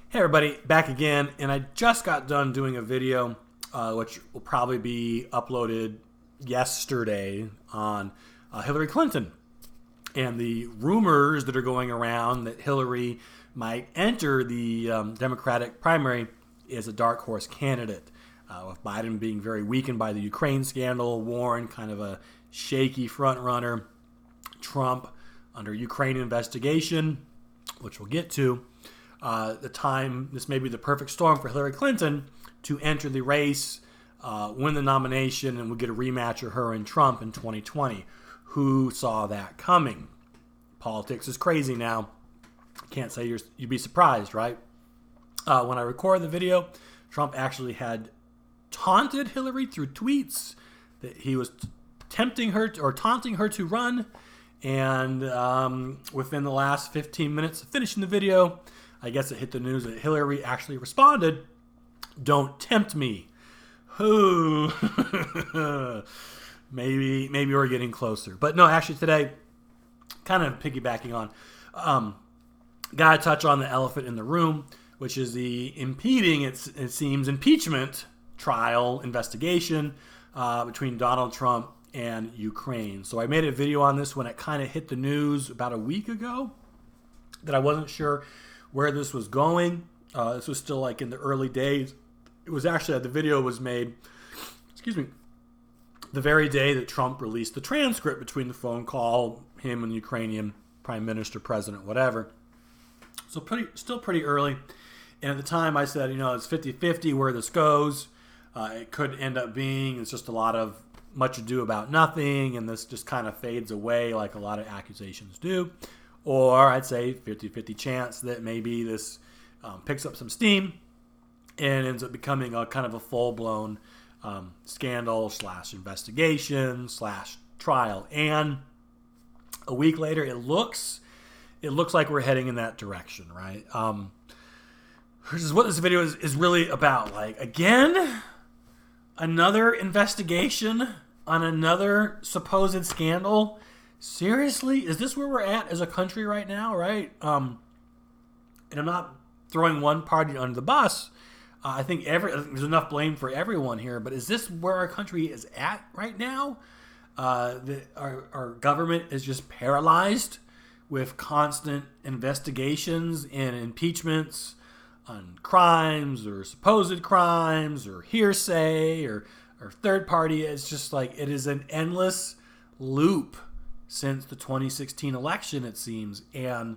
Hey everybody, back again, and I just got done doing a video, which will probably be uploaded yesterday on Hillary Clinton and the rumors that are going around that Hillary might enter the Democratic primary as a dark horse candidate, with Biden being very weakened by the Ukraine scandal, Warren kind of a shaky front runner, Trump under Ukraine investigation, which we'll get to. This may be the perfect storm for Hillary Clinton to enter the race, win the nomination, and we'll get a rematch of her and Trump in 2020. Who saw that coming? Politics is crazy now. Can't say you'd be surprised, right? When I recorded the video, Trump actually had taunted Hillary through tweets that he was taunting her to run. And within the last 15 minutes of finishing the video, I guess it hit the news that Hillary actually responded, "Don't tempt me." Ooh. maybe we're getting closer. But no, actually today, kind of piggybacking on, gotta touch on the elephant in the room, which is the it seems, impeachment trial investigation between Donald Trump and Ukraine. So I made a video on this when it kind of hit the news about a week ago, that I wasn't sure where this was going. This was still like in the early days. It was actually, the video was made, the very day that Trump released the transcript between the phone call, him and the Ukrainian prime minister, president, whatever. So still pretty early. And at the time I said, it's 50-50 where this goes. It could end up being, it's just a lot of much ado about nothing, and this just kind of fades away like a lot of accusations do. Or I'd say 50-50 chance that maybe this picks up some steam and ends up becoming a kind of a full-blown scandal / investigation / trial. And a week later, it looks like we're heading in that direction, right? Which is what this video is really about. Like, again, another investigation on another supposed scandal. Seriously? Is this where we're at as a country right now, right? And I'm not throwing one party under the bus. I think there's enough blame for everyone here, but is this where our country is at right now? Our government is just paralyzed with constant investigations and impeachments on crimes or supposed crimes or hearsay or third party. It's just like, it is an endless loop since the 2016 election, it seems. And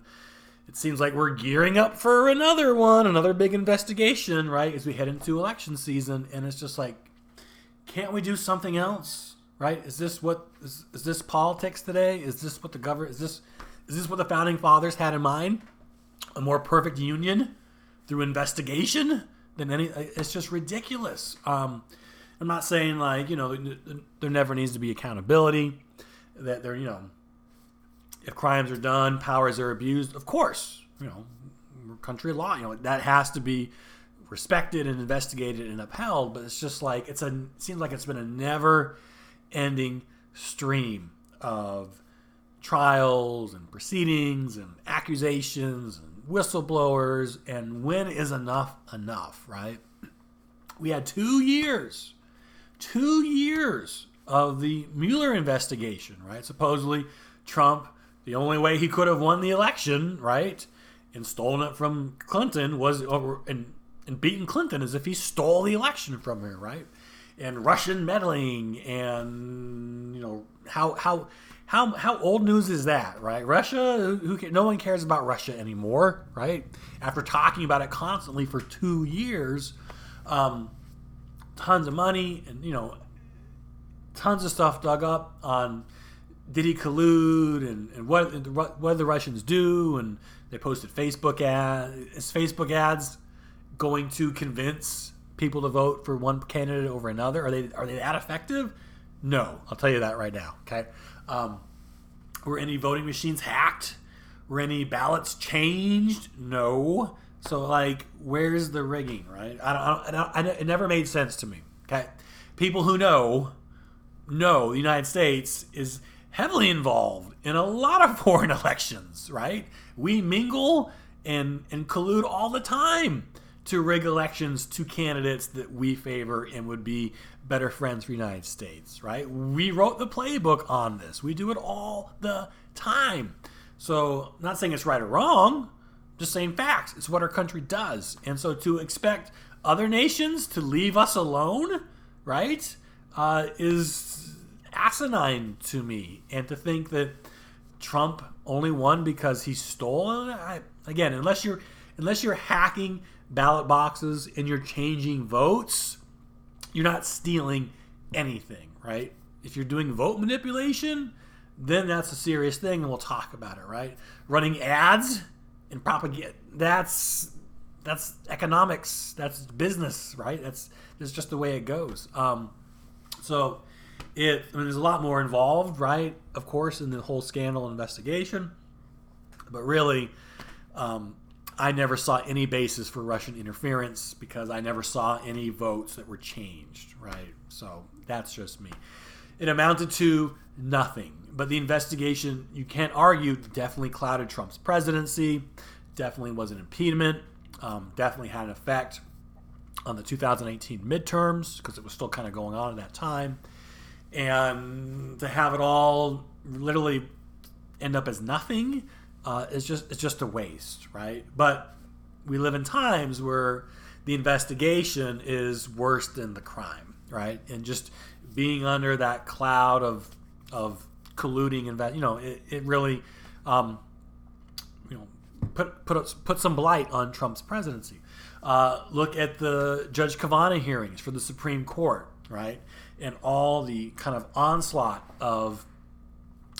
it seems like we're gearing up for another big investigation, right, as we head into election season. And it's just like, can't we do something else, right? Is this politics today? Is this what the government, is this what the founding fathers had in mind? A more perfect union through investigation than it's just ridiculous. I'm not saying there never needs to be accountability, that if crimes are done, powers are abused, of course, country law, that has to be respected and investigated and upheld. But it's just like, it seems like it's been a never-ending stream of trials and proceedings and accusations and whistleblowers. And when is enough, right? We had 2 years of the Mueller investigation, right? Supposedly Trump, the only way he could have won the election, right, and stolen it from Clinton and beaten Clinton as if he stole the election from her, right? And Russian meddling, and how old news is that, right? Russia, no one cares about Russia anymore, right? After talking about it constantly for 2 years, tons of money and tons of stuff dug up on did he collude and what did the Russians do, and they posted Facebook ads. Is Facebook ads going to convince people to vote for one candidate over another? Are they that effective? No, I'll tell you that right now. Okay, were any voting machines hacked? Were any ballots changed? No. So where's the rigging, right? It never made sense to me. Okay, people who know the United States is heavily involved in a lot of foreign elections, right? We mingle and collude all the time to rig elections to candidates that we favor and would be better friends for the United States, right? We wrote the playbook on this. We do it all the time. So I'm not saying it's right or wrong, just saying facts. It's what our country does. And so to expect other nations to leave us alone, right, is asinine to me. And to think that Trump only won because he stole, again, unless you're hacking ballot boxes and you're changing votes, you're not stealing anything, right? If you're doing vote manipulation, then that's a serious thing, and we'll talk about it, right? Running ads and propaganda, that's economics, that's business, right? That's just the way it goes. So there's a lot more involved, right? Of course, in the whole scandal investigation, but really, I never saw any basis for Russian interference because I never saw any votes that were changed, right? So that's just me. It amounted to nothing. But the investigation, you can't argue, definitely clouded Trump's presidency, definitely was an impediment, definitely had an effect on the 2018 midterms because it was still kind of going on at that time. And to have it all literally end up as nothing, it's just a waste, right? But we live in times where the investigation is worse than the crime, right? And just being under that cloud of colluding and it really put some blight on Trump's presidency. Look at the Judge Kavanaugh hearings for the Supreme Court, right? And all the kind of onslaught of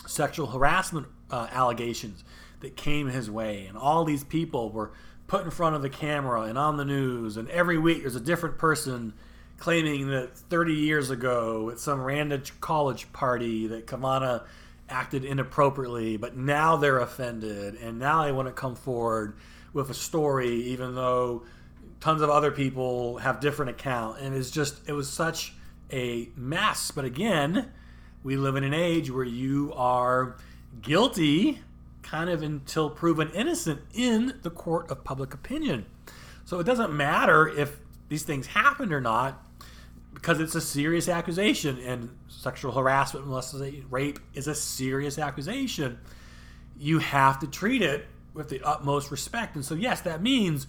sexual harassment allegations that came his way, and all these people were put in front of the camera and on the news, and every week there's a different person claiming that 30 years ago at some random college party that Kavanaugh acted inappropriately, but now they're offended, and now they want to come forward with a story even though tons of other people have different accounts. And it was such a mess. But again, we live in an age where you are guilty kind of until proven innocent in the court of public opinion. So it doesn't matter if these things happened or not, because it's a serious accusation, and sexual harassment, molestation, rape is a serious accusation. You have to treat it with the utmost respect. And so yes, that means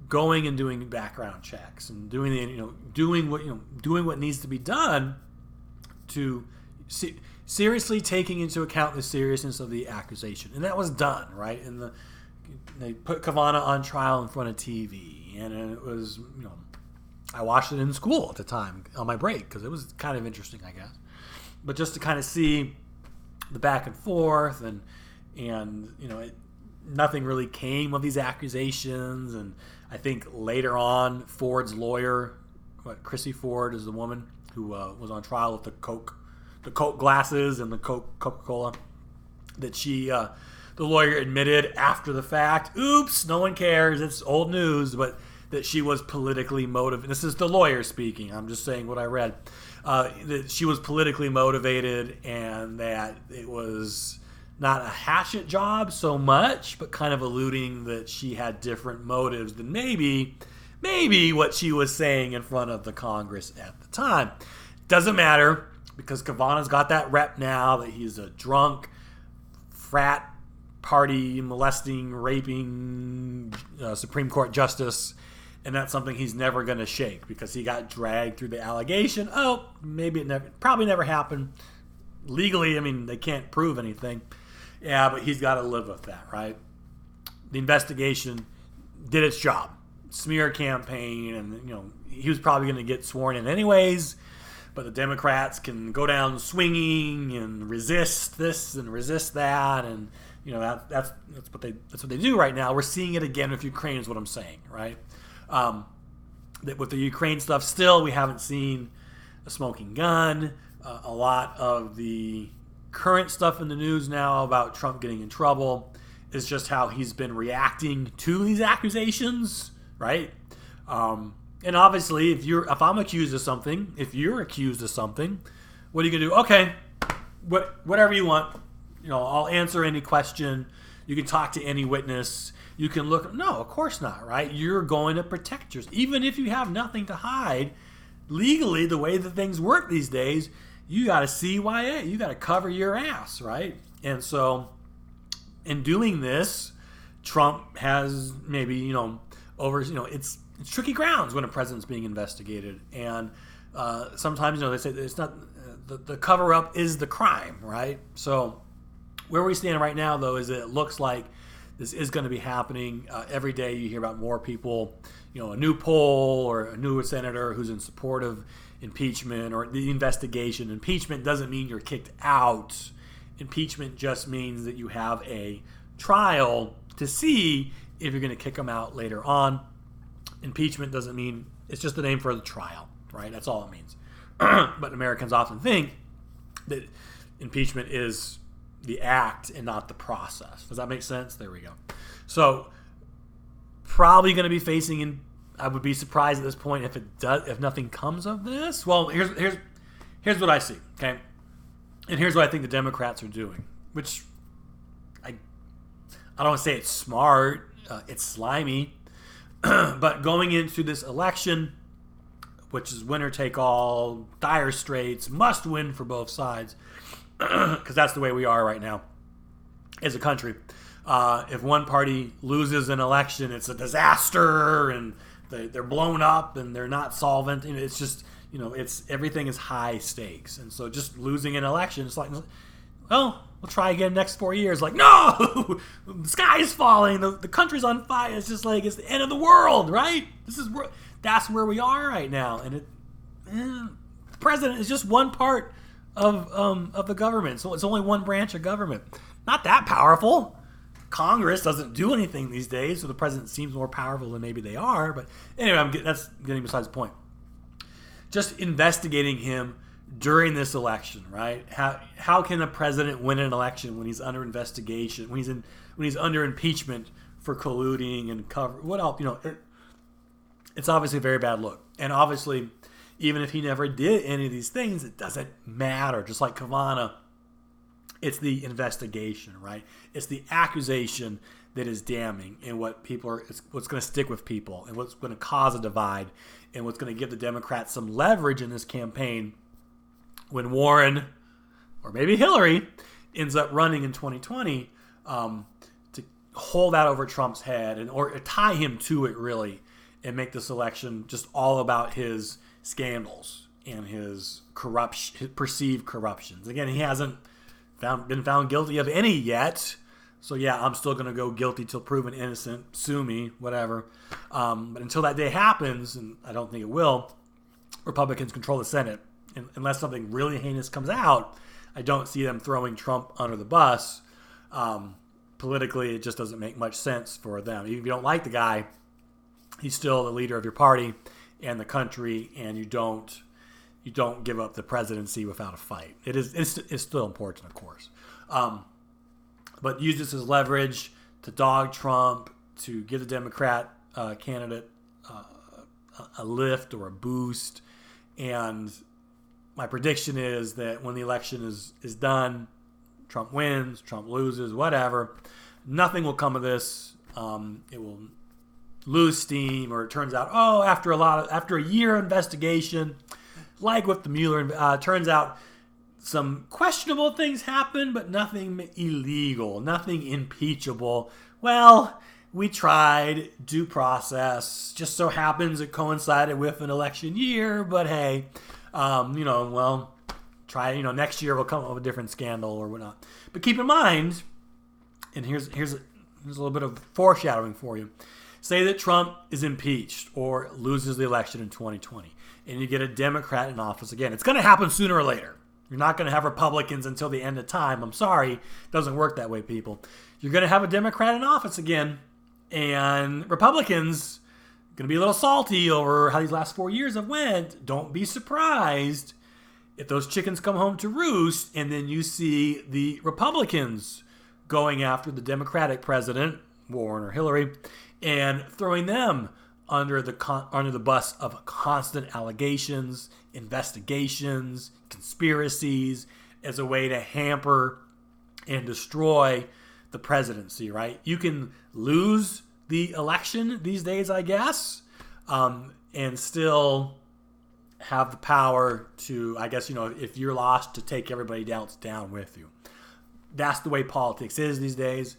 going and doing background checks and doing what needs to be done to seriously taking into account the seriousness of the accusation. And that was done, right? And they put Kavanaugh on trial in front of TV, and it was, I watched it in school at the time on my break because it was kind of interesting, I guess. But just to kind of see the back and forth, and nothing really came of these accusations. And I think later on, Ford's lawyer, Chrissy Ford is the woman who was on trial with the Coke glasses and the Coca-Cola, that the lawyer admitted after the fact, oops, no one cares, it's old news, but that she was politically motivated. This is the lawyer speaking. I'm just saying what I read. That she was politically motivated, and that it was not a hatchet job so much, but kind of alluding that she had different motives than maybe what she was saying in front of the Congress at the time. Doesn't matter, because Kavanaugh's got that rep now that he's a drunk, frat party, molesting, raping Supreme Court justice. And that's something he's never going to shake, because he got dragged through the allegation. Oh, maybe probably never happened. Legally, they can't prove anything. Yeah, but he's got to live with that, right? The investigation did its job. Smear campaign, and he was probably going to get sworn in anyways. But the Democrats can go down swinging and resist this and resist that, and that's what they do right now. We're seeing it again with Ukraine, is what I'm saying, right? That with the Ukraine stuff, still we haven't seen a smoking gun. A lot of the current stuff in the news now about Trump getting in trouble is just how he's been reacting to these accusations, right? And obviously, if I'm accused of something, if you're accused of something, what are you gonna do? Okay, whatever you want. I'll answer any question. You can talk to any witness. You can look. No, of course not, right? You're going to protect yourself. Even if you have nothing to hide, legally, the way that things work these days, you got to CYA. You got to cover your ass, right? And so in doing this, Trump has maybe, it's tricky grounds when a president's being investigated. And sometimes, they say it's not, the cover-up is the crime, right? So where we stand right now, though, is that it looks like this is going to be happening. Every day you hear about more people, a new poll or a new senator who's in support of impeachment or the investigation. Impeachment doesn't mean you're kicked out. Impeachment just means that you have a trial to see if you're going to kick them out later on. Impeachment doesn't mean, it's just the name for the trial, right? That's all it means. But Americans often think that impeachment is the act and not the process. Does that make sense? There we go. So probably going to be facing, I would be surprised at this point if nothing comes of this. Well, here's what I see, okay? And here's what I think the Democrats are doing, which I don't want to say it's smart, it's slimy, but going into this election, which is winner take all, dire straits, must win for both sides, because that's the way we are right now as a country. If one party loses an election, it's a disaster, and they're blown up, and they're not solvent. It's just, everything is high stakes. And so just losing an election, it's like, well, we'll try again next 4 years. Like, no, the sky is falling. The country's on fire. It's just like, it's the end of the world, right? That's where we are right now. And the president is just one part of the government. So it's only one branch of government. Not that powerful. Congress doesn't do anything these days, so the president seems more powerful than maybe they are. But anyway, that's getting besides the point. Just investigating him during this election, right? How can a president win an election when he's under investigation, when he's under impeachment for colluding and cover? What else? It's obviously a very bad look. And obviously, even if he never did any of these things, it doesn't matter. Just like Kavanaugh, it's the investigation, right? It's the accusation that is damning, and what's going to stick with people, and what's going to cause a divide, and what's going to give the Democrats some leverage in this campaign when Warren, or maybe Hillary, ends up running in 2020 to hold that over Trump's head or tie him to it, really, and make this election just all about his scandals and his corruption, his perceived corruptions. Again, he hasn't been found guilty of any yet. So yeah, I'm still going to go guilty till proven innocent. Sue me, whatever. But until that day happens, and I don't think it will, Republicans control the Senate. And unless something really heinous comes out, I don't see them throwing Trump under the bus. Politically, it just doesn't make much sense for them. Even if you don't like the guy, he's still the leader of your party and the country, and you don't give up the presidency without a fight. It's still important, of course. But use this as leverage to dog Trump, to give the Democrat candidate a lift or a boost. And my prediction is that when the election is done, Trump wins, Trump loses, whatever, nothing will come of this. It will lose steam, or it turns out, after a year of investigation, like with the Mueller, turns out some questionable things happen, but nothing illegal, nothing impeachable. Well, we tried due process. Just so happens it coincided with an election year, but hey, try, next year we'll come up with a different scandal or whatnot. But keep in mind, and here's a little bit of foreshadowing for you. Say that Trump is impeached or loses the election in 2020, and you get a Democrat in office again. It's going to happen sooner or later. You're not going to have Republicans until the end of time. I'm sorry. It doesn't work that way, people. You're going to have a Democrat in office again, and Republicans are going to be a little salty over how these last 4 years have went. Don't be surprised if those chickens come home to roost, and then you see the Republicans going after the Democratic president, Warren or Hillary, and throwing them under the bus of constant allegations, investigations, conspiracies, as a way to hamper and destroy the presidency, right? You can lose the election these days, I guess, and still have the power to, I guess, if you're lost, to take everybody else down with you. That's the way politics is these days.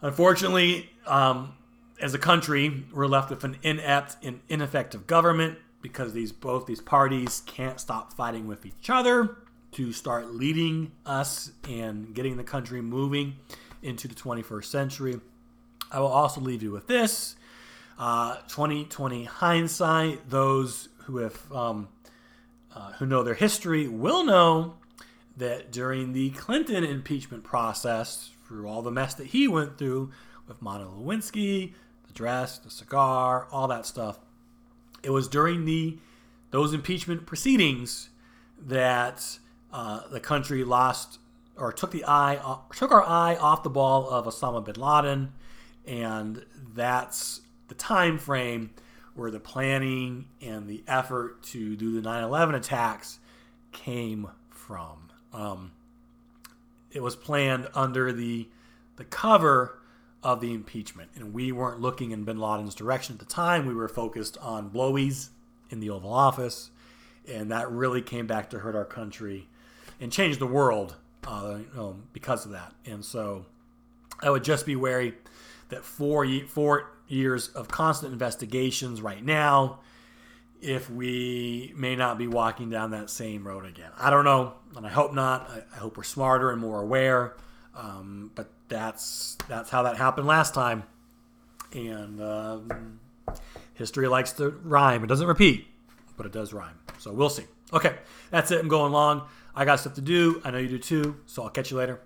Unfortunately, as a country, we're left with an inept and ineffective government because both these parties can't stop fighting with each other to start leading us and getting the country moving into the 21st century. I will also leave you with this. 2020 hindsight, those who have who know their history will know that during the Clinton impeachment process, through all the mess that he went through with Monica Lewinsky, the dress, the cigar, all that stuff, it was during those impeachment proceedings that the country lost, or took our eye off the ball of Osama bin Laden, and that's the time frame where the planning and the effort to do the 9/11 attacks came from. It was planned under the cover of the impeachment, and we weren't looking in bin Laden's direction at the time. We were focused on blowies in the Oval Office, and that really came back to hurt our country and change the world because of that. And so I would just be wary that 4 years of constant investigations right now, if we may not be walking down that same road again. I don't know, and I hope not. I hope we're smarter and more aware. But that's how that happened last time. And history likes to rhyme. It doesn't repeat, but it does rhyme. So we'll see. Okay, that's it. I'm going long. I got stuff to do. I know you do too. So I'll catch you later.